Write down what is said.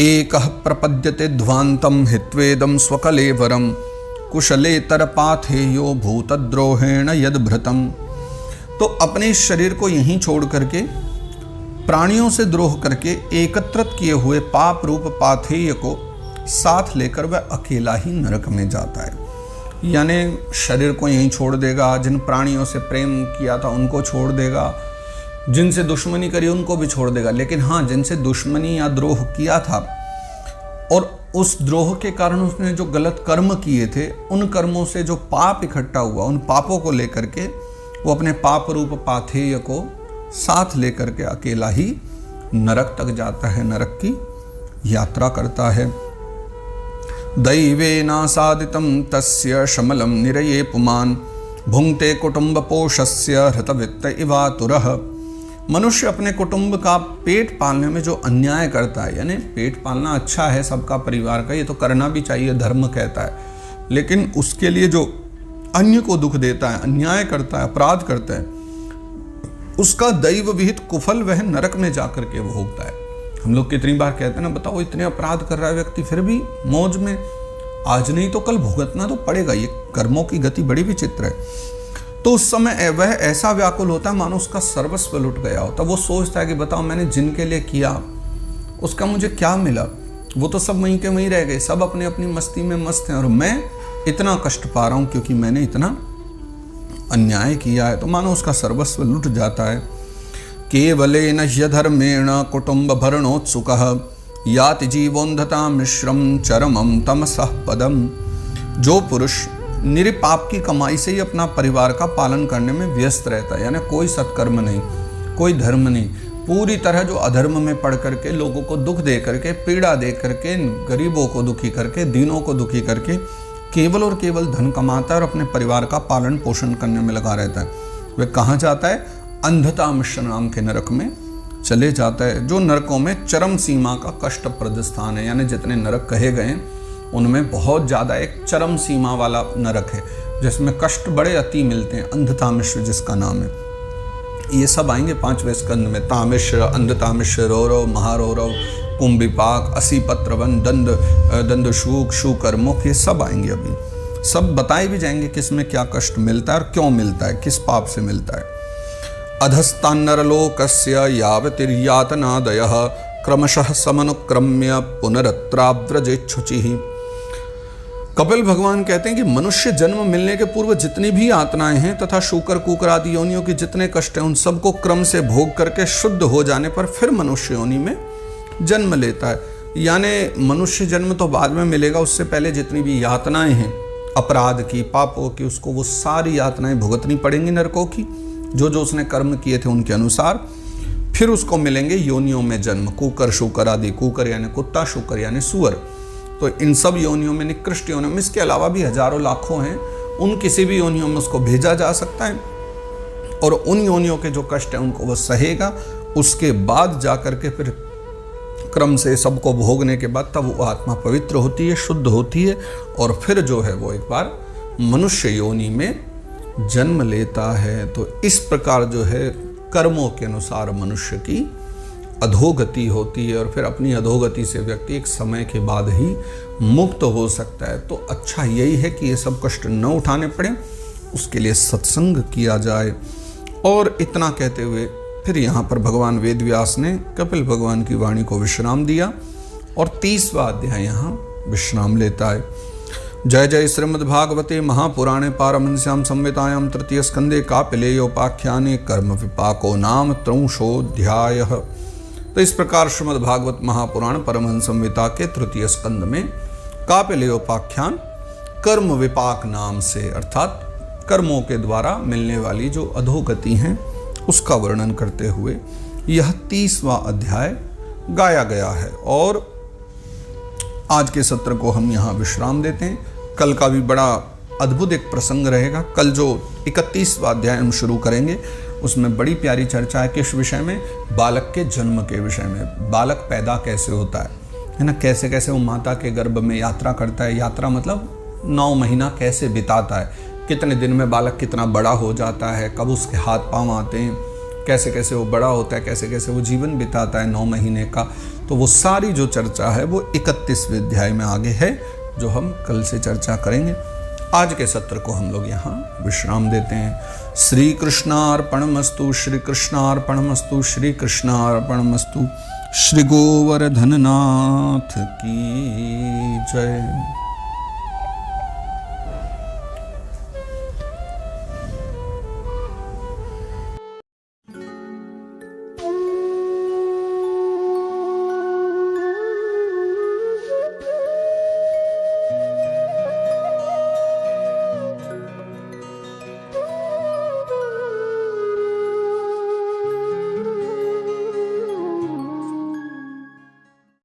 एकः प्रपद्यते ध्वान्तं हित्वेदं स्वकलेवरं कुशलेतर पाथेयो भूतद्रोहेण यद्भृतम्। तो अपने इस शरीर को यहीं छोड़ करके प्राणियों से द्रोह करके एकत्रित किए हुए पाप रूप पाथेय को साथ लेकर वह अकेला ही नरक में जाता है। यानी शरीर को यहीं छोड़ देगा, जिन प्राणियों से प्रेम किया था उनको छोड़ देगा, जिनसे दुश्मनी करी उनको भी छोड़ देगा, लेकिन हाँ, जिनसे दुश्मनी या द्रोह किया था और उस द्रोह के कारण उसने जो गलत कर्म किए थे, उन कर्मों से जो पाप इकट्ठा हुआ, उन पापों को लेकर के वो अपने पाप रूप पाथेय को साथ लेकर के अकेला ही नरक तक जाता है, नरक की यात्रा करता है। दैवेनासादितं तस्य शमलं निरये पुमान् भुंक्ते कुटुंब पोषस्य हृतवित्त इवातुरः। मनुष्य अपने कुटुंब का पेट पालने में जो अन्याय करता है, यानी पेट पालना अच्छा है सबका, परिवार का, ये तो करना भी चाहिए, धर्म कहता है, लेकिन उसके लिए जो अन्य को दुख देता है, अन्याय करता है, अपराध करता है, उसका दैव विहित कुफल वह नरक में जाकर के भोगता है। हम लोग कितनी बार कहते हैं ना, बताओ इतने अपराध कर रहा है व्यक्ति फिर भी मौज में, आज नहीं तो कल भुगतना तो पड़ेगा। ये कर्मों की गति बड़ी विचित्र है। तो उस समय वह ऐसा व्याकुल होता है मानो उसका सर्वस्व लुट गया होता। वो सोचता है कि बताओ मैंने जिनके लिए किया उसका मुझे क्या मिला, वो तो सब वहीं के वहीं रह गए, सब अपनी अपनी मस्ती में मस्त हैं और मैं इतना कष्ट पा रहा हूँ क्योंकि मैंने इतना अन्याय किया है। तो मानो उसका सर्वस्व लुट जाता है। केवलेन ह्यधर्मेण कुटुंब भरणोत्सुकः याति जीवोन्धता मिश्रम चरमम तमसः पदम। जो पुरुष निरपाप की कमाई से ही अपना परिवार का पालन करने में व्यस्त रहता है, यानी कोई सत्कर्म नहीं, कोई धर्म नहीं, पूरी तरह जो अधर्म में पड़ करके लोगों को दुख दे करके, पीड़ा दे करके, गरीबों को दुखी करके, दीनों को दुखी करके केवल और केवल धन कमाता है और अपने परिवार का पालन पोषण करने में लगा रहता है, वह कहाँ जाता है? अंधता मिश्र नाम के नरक में चले जाता है, जो नरकों में चरम सीमा का कष्टप्रद स्थान है। यानी जितने नरक कहे गए उनमें बहुत ज़्यादा एक चरम सीमा वाला नरक है जिसमें कष्ट बड़े अति मिलते हैं, अंधता मिश्र जिसका नाम है। ये सब आएंगे 5वें स्कंद में, तामिश्र, अंधतामिश्र, रौरव, महारौरव, कुंभिपाक, असीपत्रवन, दंड शूक, शूकर मुख, ये सब आएंगे। अभी सब बताए भी जाएंगे किसमें क्या कष्ट मिलता है और क्यों मिलता है, किस पाप से मिलता है। अधस्तान्नरलोकस्य यावतिर्यातनादयः क्रमशः समनुक्रम्य पुनरत्राव्रजेच्छुचिः। कपिल भगवान कहते हैं कि मनुष्य जन्म मिलने के पूर्व जितनी भी यातनाएं हैं तथा शूकर कुकर आदि योनियों के जितने कष्ट हैं उन सबको क्रम से भोग करके शुद्ध हो जाने पर फिर मनुष्य योनि में जन्म लेता है। यानी मनुष्य जन्म तो बाद में मिलेगा, उससे पहले जितनी भी यातनाएं हैं अपराध की, पापों की, उसको वो सारी यातनाएं भुगतनी पड़ेंगी नरकों की, जो जो उसने कर्म किए थे उनके अनुसार। फिर उसको मिलेंगे योनियों में जन्म, कुकर शूकर आदि, कुकर यानी कुत्ता, शूकर यानी सुअर। तो इन सब योनियों में, निकृष्ट योनियों में, इसके अलावा भी हजारों लाखों हैं, उन किसी भी योनियों में उसको भेजा जा सकता है और उन योनियों के जो कष्ट हैं उनको वह सहेगा। उसके बाद जाकर के फिर क्रम से सबको भोगने के बाद तब वो आत्मा पवित्र होती है, शुद्ध होती है और फिर जो है वो एक बार मनुष्य योनि में जन्म लेता है। तो इस प्रकार जो है कर्मों के अनुसार मनुष्य की अधोगति होती है और फिर अपनी अधोगति से व्यक्ति एक समय के बाद ही मुक्त हो सकता है। तो अच्छा यही है कि ये सब कष्ट न उठाने पड़े, उसके लिए सत्संग किया जाए। और इतना कहते हुए फिर यहाँ पर भगवान वेदव्यास ने कपिल भगवान की वाणी को विश्राम दिया और 30वां अध्याय यहाँ विश्राम लेता है। जय जय श्रीमद्भागवते महापुराणे पारमहंस्यां संहितायां तृतीय स्कंदे कापिलेयोपाख्याने कर्म विपाको नाम 3अध्यायः। तो इस प्रकार श्रीमद्भागवत महापुराण परमहंस संहिता के तृतीय स्कंद में कापिलेयोपाख्यान कर्म विपाक नाम से, अर्थात कर्मों के द्वारा मिलने वाली जो अधोगति हैं उसका वर्णन करते हुए यह 30वां अध्याय गाया गया है। और आज के सत्र को हम यहाँ विश्राम देते हैं। कल का भी बड़ा अद्भुत एक प्रसंग रहेगा। कल जो 31वां अध्याय हम शुरू करेंगे उसमें बड़ी प्यारी चर्चा है। किस विषय में? बालक के जन्म के विषय में। बालक पैदा कैसे होता है ना, कैसे कैसे वो माता के गर्भ में यात्रा करता है। यात्रा मतलब 9 महीना कैसे बिताता है, कितने दिन में बालक कितना बड़ा हो जाता है, कब उसके हाथ पांव आते हैं, कैसे कैसे वो बड़ा होता है, कैसे कैसे वो जीवन बिताता है 9 महीने का। तो वो सारी जो चर्चा है वो 31वें अध्याय में आगे है, जो हम कल से चर्चा करेंगे। आज के सत्र को हम लोग यहाँ विश्राम देते हैं। श्री कृष्णार्पणमस्तु, श्री कृष्णार्पणमस्तु, श्री कृष्णार्पणमस्तु। श्री गोवर्धन नाथ की जय।